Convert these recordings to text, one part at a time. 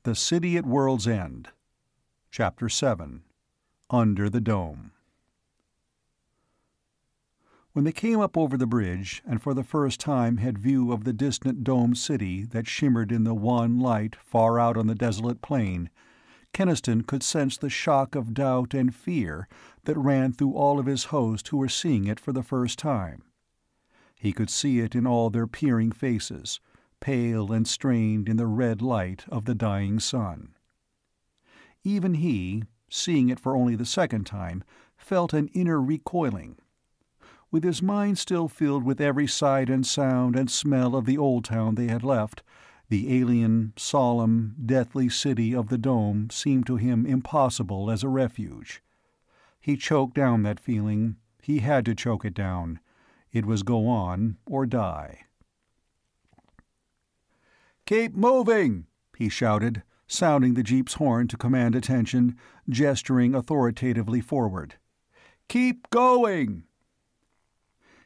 The City at World's End. Chapter 7. Under the Dome. When they came up over the bridge, and for the first time had view of the distant domed city that shimmered in the wan light far out on the desolate plain, Keniston could sense the shock of doubt and fear that ran through all of his host who were seeing it for the first time. He could see it in all their peering faces, pale and strained in the red light of the dying sun. Even he, seeing it for only the second time, felt an inner recoiling. With his mind still filled with every sight and sound and smell of the old town they had left, the alien, solemn, deathly city of the dome seemed to him impossible as a refuge. He choked down that feeling. He had to choke it down. It was go on or die. "Keep moving!" he shouted, sounding the jeep's horn to command attention, gesturing authoritatively forward. "Keep going!"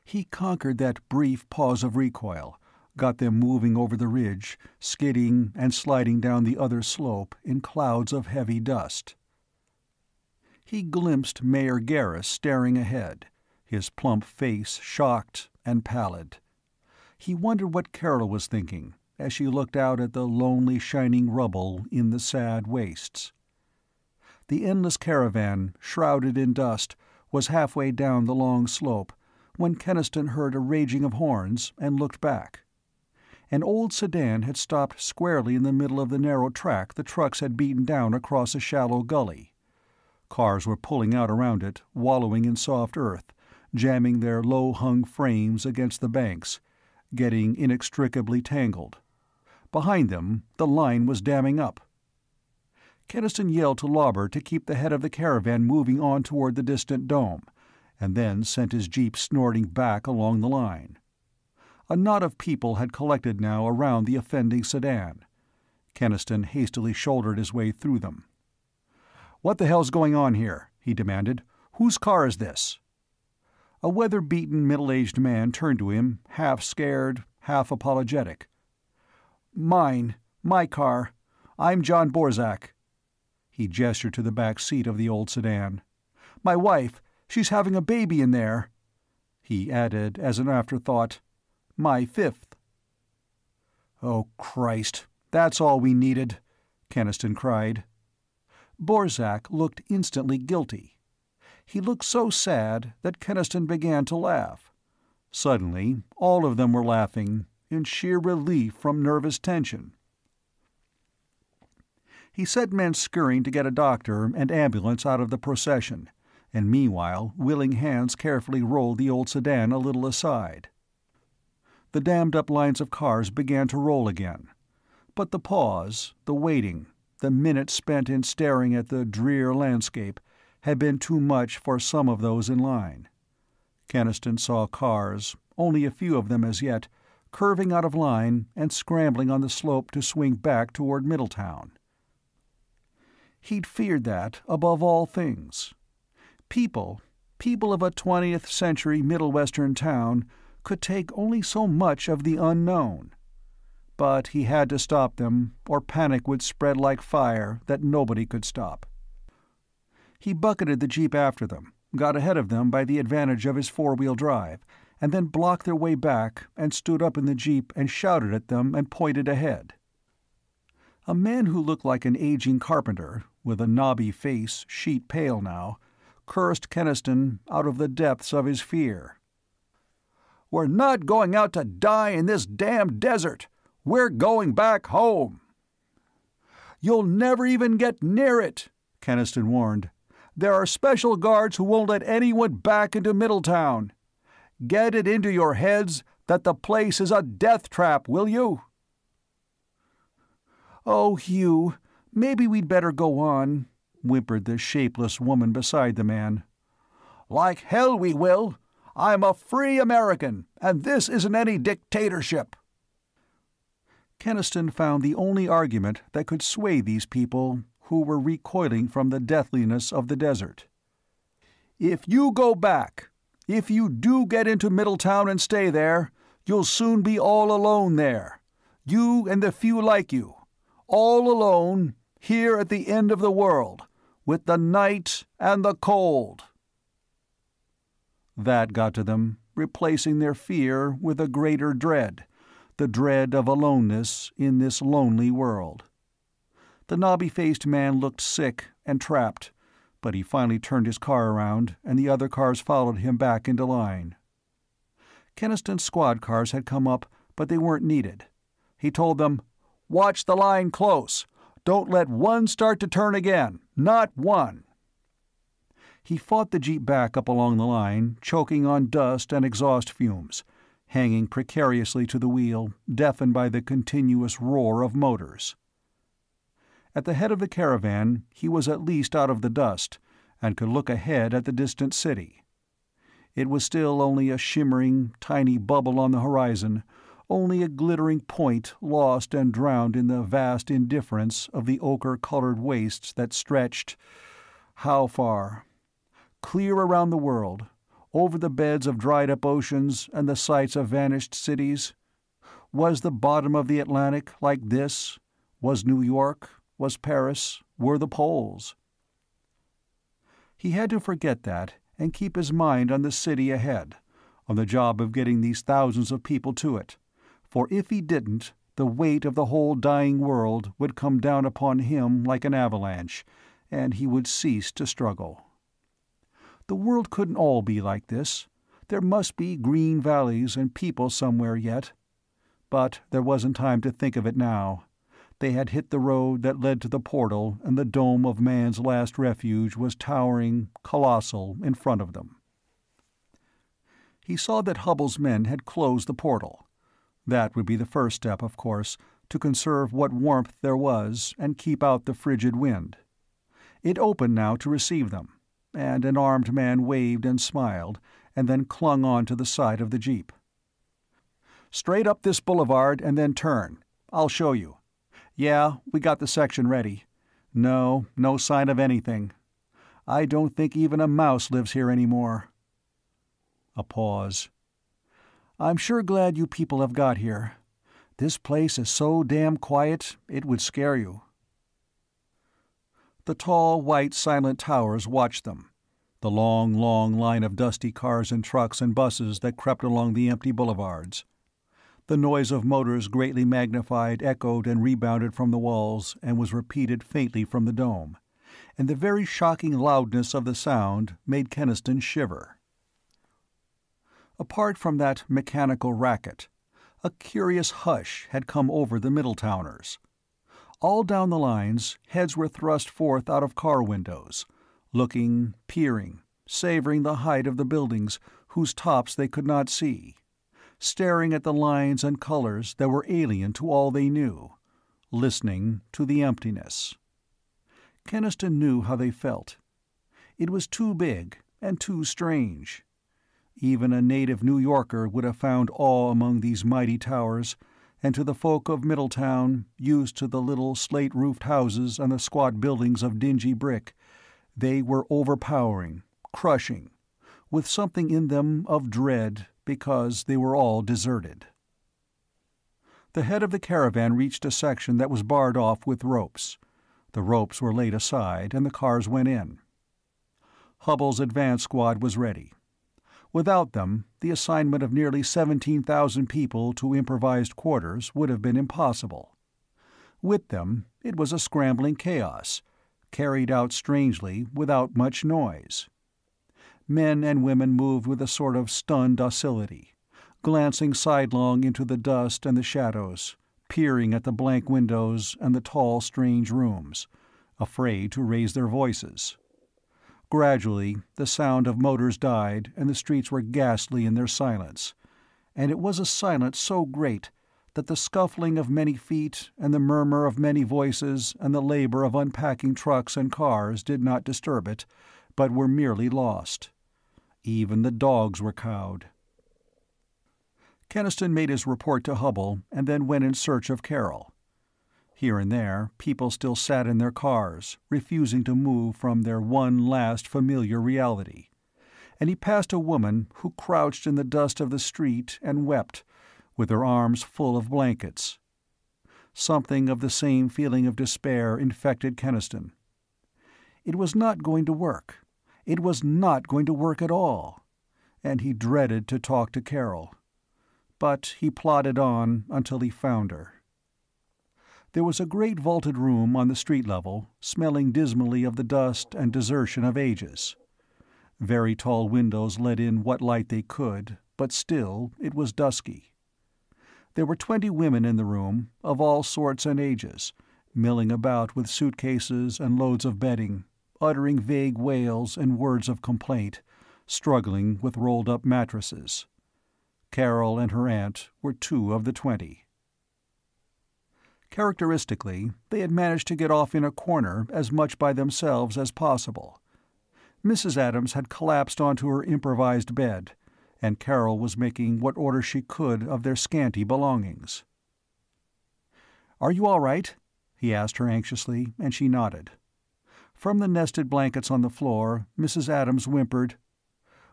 He conquered that brief pause of recoil, got them moving over the ridge, skidding and sliding down the other slope in clouds of heavy dust. He glimpsed Mayor Garrus staring ahead, his plump face shocked and pallid. He wondered what Carol was thinking as she looked out at the lonely shining rubble in the sad wastes. The endless caravan, shrouded in dust, was halfway down the long slope when Keniston heard a raging of horns and looked back. An old sedan had stopped squarely in the middle of the narrow track the trucks had beaten down across a shallow gully. Cars were pulling out around it, wallowing in soft earth, jamming their low-hung frames against the banks, getting inextricably tangled. Behind them, the line was damming up. Keniston yelled to Lauber to keep the head of the caravan moving on toward the distant dome, and then sent his jeep snorting back along the line. A knot of people had collected now around the offending sedan. Keniston hastily shouldered his way through them. "What the hell's going on here?" he demanded. "Whose car is this?" A weather-beaten middle-aged man turned to him, half scared, half apologetic. "Mine. My car. I'm John Borzak." He gestured to the back seat of the old sedan. "My wife, she's having a baby in there." He added as an afterthought, "My fifth." "Oh, Christ, that's all we needed," Keniston cried. Borzak looked instantly guilty. He looked so sad that Keniston began to laugh. Suddenly, all of them were laughing, in sheer relief from nervous tension. He set men scurrying to get a doctor and ambulance out of the procession, and meanwhile willing hands carefully rolled the old sedan a little aside. The dammed-up lines of cars began to roll again. But the pause, the waiting, the minutes spent in staring at the drear landscape had been too much for some of those in line. Keniston saw cars, only a few of them as yet, curving out of line and scrambling on the slope to swing back toward Middletown. He'd feared that above all things. People of a 20th century Middle Western town could take only so much of the unknown. But he had to stop them, or panic would spread like fire that nobody could stop. He bucketed the jeep after them, got ahead of them by the advantage of his four-wheel drive, and then blocked their way back and stood up in the jeep and shouted at them and pointed ahead. A man who looked like an aging carpenter, with a knobby face sheet-pale now, cursed Keniston out of the depths of his fear. "We're not going out to die in this damned desert! We're going back home!" "You'll never even get near it," Keniston warned. "There are special guards who won't let anyone back into Middletown. Get it into your heads that the place is a death trap, will you?" "Oh, Hugh, maybe we'd better go on," whimpered the shapeless woman beside the man. "Like hell we will! I'm a free American, and this isn't any dictatorship." Keniston found the only argument that could sway these people who were recoiling from the deathliness of the desert. "If you go back, if you do get into Middletown and stay there, you'll soon be all alone there. You and the few like you. all alone, here at the end of the world, with the night and the cold." That got to them, replacing their fear with a greater dread, the dread of aloneness in this lonely world. The knobby-faced man looked sick and trapped, but he finally turned his car around, and the other cars followed him back into line. Kenniston's squad cars had come up, but they weren't needed. He told them, "Watch the line close. Don't let one start to turn again. Not one." He fought the jeep back up along the line, choking on dust and exhaust fumes, hanging precariously to the wheel, deafened by the continuous roar of motors. At the head of the caravan, he was at least out of the dust, and could look ahead at the distant city. It was still only a shimmering, tiny bubble on the horizon, only a glittering point lost and drowned in the vast indifference of the ochre-colored wastes that stretched— how far? Clear around the world, over the beds of dried-up oceans and the sites of vanished cities? Was the bottom of the Atlantic like this? Was New York? Was Paris? Were the poles? He had to forget that and keep his mind on the city ahead, on the job of getting these thousands of people to it, for if he didn't, the weight of the whole dying world would come down upon him like an avalanche, and he would cease to struggle. The world couldn't all be like this. There must be green valleys and people somewhere yet. But there wasn't time to think of it now. They had hit the road that led to the portal, and the dome of man's last refuge was towering, colossal, in front of them. He saw that Hubbell's men had closed the portal. That would be the first step, of course, to conserve what warmth there was and keep out the frigid wind. It opened now to receive them, and an armed man waved and smiled, and then clung on to the side of the jeep. "Straight up this boulevard and then turn. I'll show you. Yeah, we got the section ready. No sign of anything. I don't think even a mouse lives here anymore." A pause. "I'm sure glad you people have got here. This place is so damn quiet, it would scare you." The tall, white, silent towers watched them, the long line of dusty cars and trucks and buses that crept along the empty boulevards. The noise of motors greatly magnified echoed and rebounded from the walls and was repeated faintly from the dome, and the very shocking loudness of the sound made Kenniston shiver. Apart from that mechanical racket, a curious hush had come over the Middletowners. All down the lines, heads were thrust forth out of car windows, looking, peering, savoring the height of the buildings whose tops they could not see, staring at the lines and colors that were alien to all they knew, listening to the emptiness. Kenniston knew how they felt. It was too big and too strange. Even a native New Yorker would have found awe among these mighty towers, and to the folk of Middletown, used to the little slate-roofed houses and the squat buildings of dingy brick, they were overpowering, crushing, with something in them of dread because they were all deserted. The head of the caravan reached a section that was barred off with ropes. The ropes were laid aside, and the cars went in. Hubbell's advance squad was ready. Without them, the assignment of nearly 17,000 people to improvised quarters would have been impossible. With them, it was a scrambling chaos, carried out strangely without much noise. Men and women moved with a sort of stunned docility, glancing sidelong into the dust and the shadows, peering at the blank windows and the tall, strange rooms, afraid to raise their voices. Gradually, the sound of motors died, and the streets were ghastly in their silence, and it was a silence so great that the scuffling of many feet and the murmur of many voices and the labor of unpacking trucks and cars did not disturb it, but were merely lost. Even the dogs were cowed. Kenniston made his report to Hubbell and then went in search of Carroll. Here and there, people still sat in their cars, refusing to move from their one last familiar reality, and he passed a woman who crouched in the dust of the street and wept, with her arms full of blankets. Something of the same feeling of despair infected Keniston. It was not going to work. It was not going to work at all. And he dreaded to talk to Carol. But he plodded on until he found her. There was a great vaulted room on the street level, smelling dismally of the dust and desertion of ages. Very tall windows let in what light they could, but still it was dusky. There were 20 women in the room, of all sorts and ages, milling about with suitcases and loads of bedding, uttering vague wails and words of complaint, struggling with rolled-up mattresses. Carol and her aunt were 2 of the 20. Characteristically, they had managed to get off in a corner as much by themselves as possible. Mrs. Adams had collapsed onto her improvised bed, and Carol was making what order she could of their scanty belongings. "Are you all right?" he asked her anxiously, and she nodded. From the nested blankets on the floor, Mrs. Adams whimpered,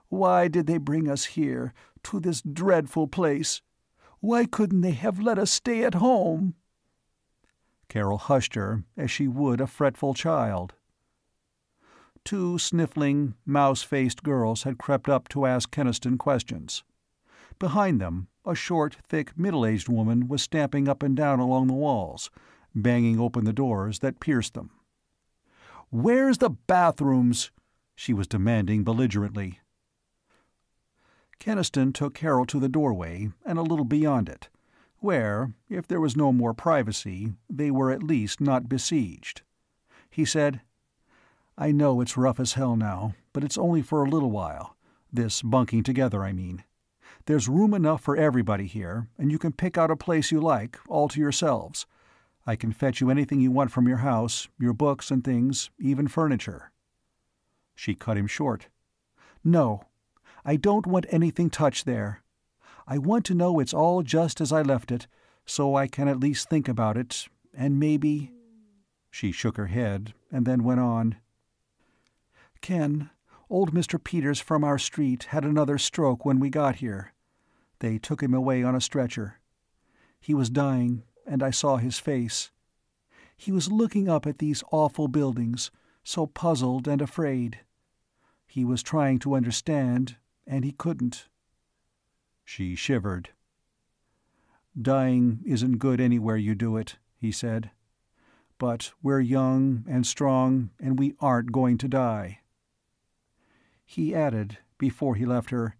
"Why did they bring us here, to this dreadful place? Why couldn't they have let us stay at home?" Carol hushed her as she would a fretful child. 2 sniffling, mouse-faced girls had crept up to ask Keniston questions. Behind them, a short, thick, middle-aged woman was stamping up and down along the walls, banging open the doors that pierced them. "Where's the bathrooms?" she was demanding belligerently. Keniston took Carol to the doorway and a little beyond it, where, if there was no more privacy, they were at least not besieged. He said, "I know it's rough as hell now, but it's only for a little while. This bunking together, I mean. There's room enough for everybody here, and you can pick out a place you like, all to yourselves. I can fetch you anything you want from your house, your books and things, even furniture." She cut him short. "No, I don't want anything touched there. I want to know it's all just as I left it, so I can at least think about it, and maybe—" She shook her head, and then went on. "Ken, old Mr. Peters from our street had another stroke when we got here. They took him away on a stretcher. He was dying, and I saw his face. He was looking up at these awful buildings, so puzzled and afraid. He was trying to understand, and he couldn't." She shivered. "Dying isn't good anywhere you do it," he said. "But we're young and strong, and we aren't going to die." He added, before he left her,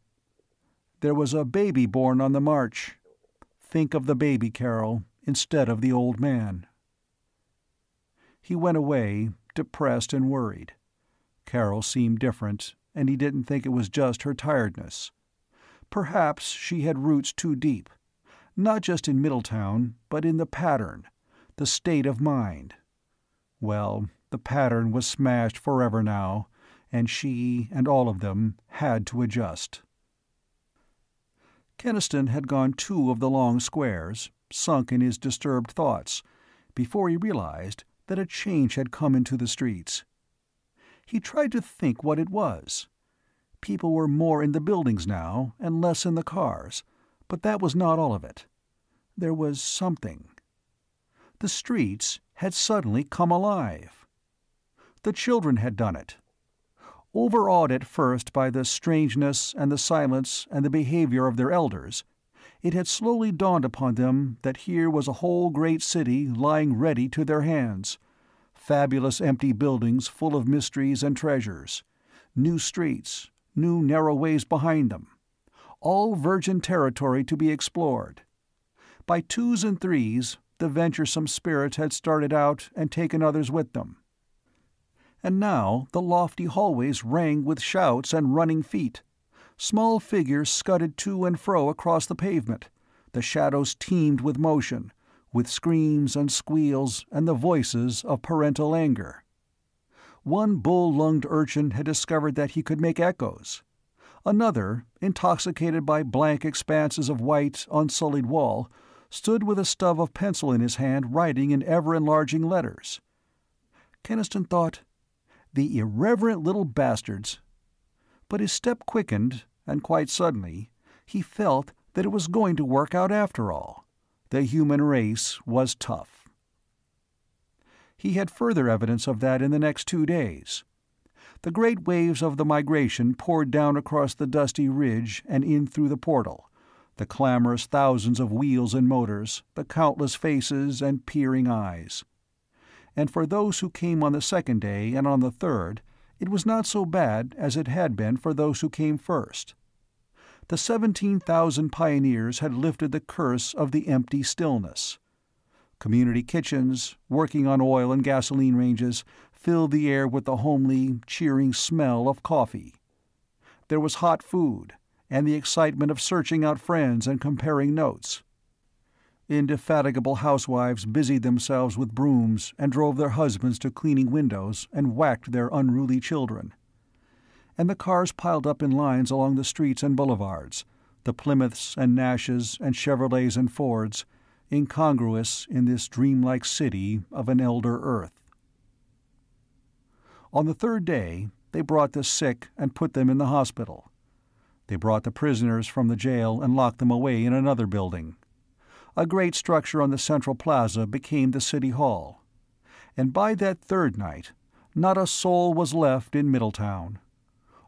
"There was a baby born on the march. Think of the baby, Carol, instead of the old man." He went away, depressed and worried. Carol seemed different, and he didn't think it was just her tiredness. Perhaps she had roots too deep, not just in Middletown, but in the pattern, the state of mind. Well, the pattern was smashed forever now, and she and all of them had to adjust. Keniston had gone 2 of the long squares, sunk in his disturbed thoughts, before he realized that a change had come into the streets. He tried to think what it was. People were more in the buildings now, and less in the cars, but that was not all of it. There was something. The streets had suddenly come alive. The children had done it. Overawed at first by the strangeness and the silence and the behavior of their elders, it had slowly dawned upon them that here was a whole great city lying ready to their hands, fabulous empty buildings full of mysteries and treasures, new streets, new narrow ways behind them, all virgin territory to be explored. By 2s and 3s, the venturesome spirits had started out and taken others with them. And now the lofty hallways rang with shouts and running feet. Small figures scudded to and fro across the pavement. The shadows teemed with motion, with screams and squeals and the voices of parental anger. One bull-lunged urchin had discovered that he could make echoes. Another, intoxicated by blank expanses of white, unsullied wall, stood with a stub of pencil in his hand writing in ever-enlarging letters. Keniston thought, "The irreverent little bastards." But his step quickened, and quite suddenly he felt that it was going to work out after all, The human race was tough. He had further evidence of that in the next 2 days. The great waves of the migration poured down across the dusty ridge and in through the portal, the clamorous thousands of wheels and motors, the countless faces and peering eyes. And for those who came on the second day and on the third, it was not so bad as it had been for those who came first. The 17,000 pioneers had lifted the curse of the empty stillness. Community kitchens, working on oil and gasoline ranges, filled the air with the homely, cheering smell of coffee. There was hot food, and the excitement of searching out friends and comparing notes. Indefatigable housewives busied themselves with brooms and drove their husbands to cleaning windows and whacked their unruly children. And the cars piled up in lines along the streets and boulevards, the Plymouths and Nashes and Chevrolets and Fords, incongruous in this dreamlike city of an elder Earth. On the third day, they brought the sick and put them in the hospital. They brought the prisoners from the jail and locked them away in another building. A great structure on the central plaza became the city hall. And by that third night, not a soul was left in Middletown.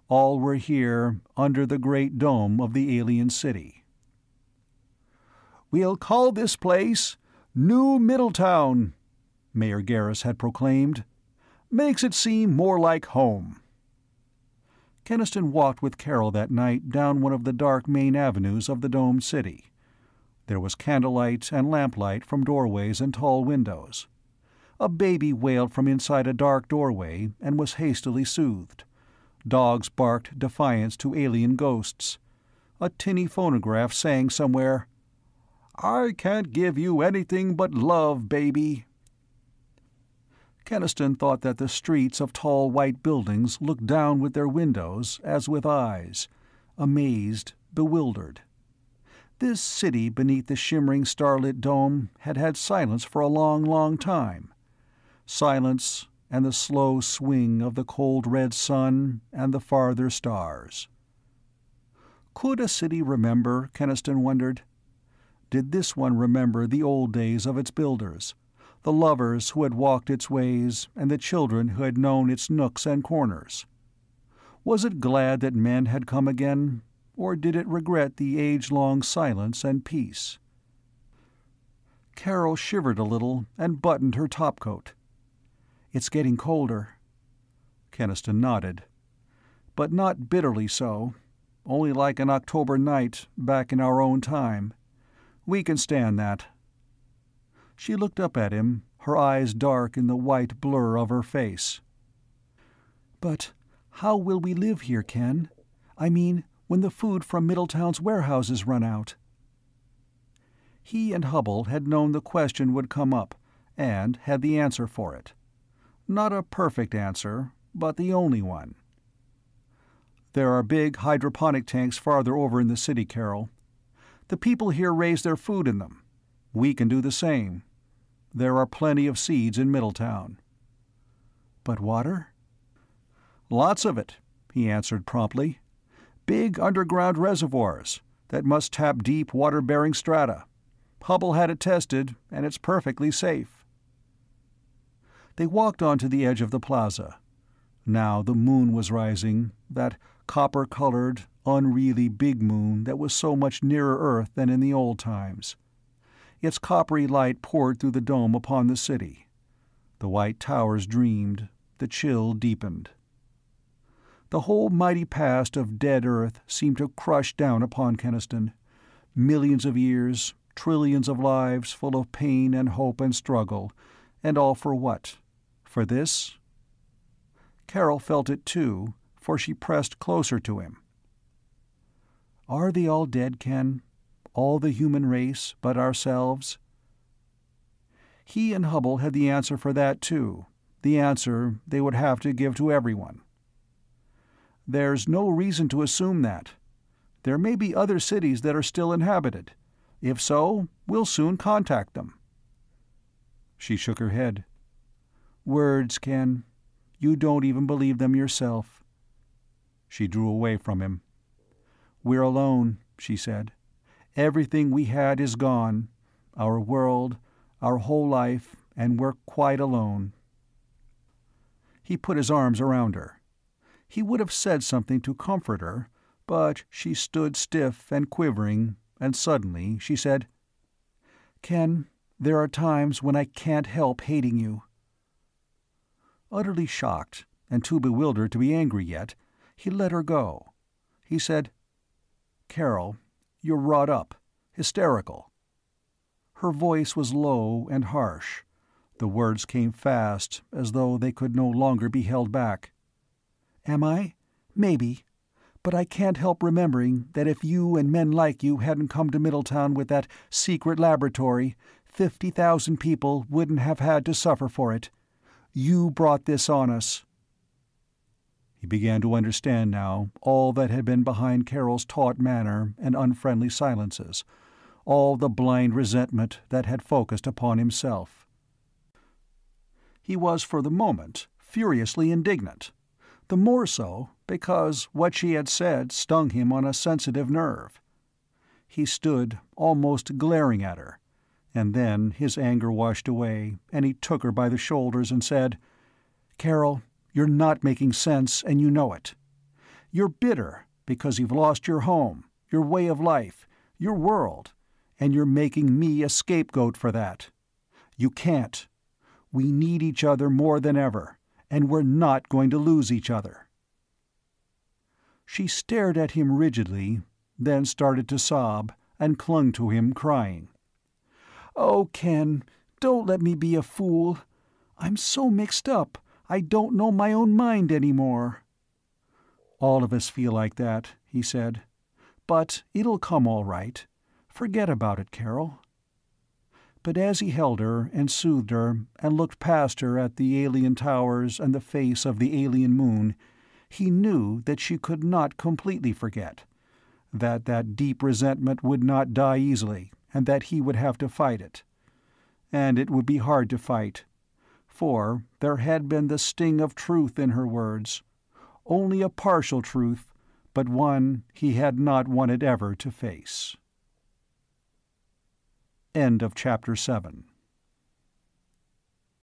All were here under the great dome of the alien city. "We'll call this place New Middletown," Mayor Garris had proclaimed. "Makes it seem more like home." Keniston walked with Carol that night down one of the dark main avenues of the domed city. There was candlelight and lamplight from doorways and tall windows. A baby wailed from inside a dark doorway and was hastily soothed. Dogs barked defiance to alien ghosts. A tinny phonograph sang somewhere, "I can't give you anything but love, baby." Keniston thought that the streets of tall white buildings looked down with their windows as with eyes, amazed, bewildered. This city beneath the shimmering starlit dome had had silence for a long, long time. Silence and the slow swing of the cold red sun and the farther stars. Could a city remember, Keniston wondered? Did this one remember the old days of its builders, the lovers who had walked its ways and the children who had known its nooks and corners? Was it glad that men had come again, or did it regret the age-long silence and peace? Carol shivered a little and buttoned her topcoat. "It's getting colder." Keniston nodded. "But not bitterly so. Only like an October night back in our own time. We can stand that." She looked up at him, her eyes dark in the white blur of her face. "But how will we live here, Ken? I mean, when the food from Middletown's warehouses run out?" He and Hubble had known the question would come up, and had the answer for it. Not a perfect answer, but the only one. "There are big hydroponic tanks farther over in the city, Carol. The people here raise their food in them. We can do the same. There are plenty of seeds in Middletown." "But water?" "Lots of it," he answered promptly. "Big underground reservoirs that must tap deep water-bearing strata. Hubble had it tested, and it's perfectly safe." They walked on to the edge of the plaza. Now the moon was rising, that copper-colored, unreally big moon that was so much nearer Earth than in the old times. Its coppery light poured through the dome upon the city. The white towers dreamed, the chill deepened. The whole mighty past of dead Earth seemed to crush down upon Keniston. Millions of years, trillions of lives full of pain and hope and struggle, and all for what? For this? Carol felt it too, for she pressed closer to him. "Are they all dead, Ken? All the human race but ourselves?" He and Hubble had the answer for that too, the answer they would have to give to everyone. "There's no reason to assume that. There may be other cities that are still inhabited. If so, we'll soon contact them." She shook her head. "Words, Ken. You don't even believe them yourself." She drew away from him. "We're alone," she said. "Everything we had is gone. our world, our whole life, and we're quite alone." He put his arms around her. He would have said something to comfort her, but she stood stiff and quivering, and suddenly she said, "Ken, there are times when I can't help hating you." Utterly shocked, and too bewildered to be angry yet, he let her go. He said, "Carol, you're wrought up, hysterical." Her voice was low and harsh. The words came fast, as though they could no longer be held back. "Am I? Maybe. But I can't help remembering that if you and men like you hadn't come to Middletown with that secret laboratory, 50,000 people wouldn't have had to suffer for it. You brought this on us." He began to understand now all that had been behind Carol's taut manner and unfriendly silences, all the blind resentment that had focused upon himself. He was for the moment furiously indignant, the more so because what she had said stung him on a sensitive nerve. He stood, almost glaring at her, and then his anger washed away, and he took her by the shoulders and said, "Carol, you're not making sense, and you know it. You're bitter because you've lost your home, your way of life, your world, and you're making me a scapegoat for that. You can't. We need each other more than ever, and we're not going to lose each other." She stared at him rigidly, then started to sob, and clung to him, crying. "Oh, Ken, don't let me be a fool. I'm so mixed up, I don't know my own mind anymore." "All of us feel like that," he said. "But it'll come all right. Forget about it, Carol." But as he held her and soothed her and looked past her at the alien towers and the face of the alien moon, he knew that she could not completely forget, that deep resentment would not die easily, and that he would have to fight it. And it would be hard to fight, for there had been the sting of truth in her words, only a partial truth, but one he had not wanted ever to face. End of Chapter 7.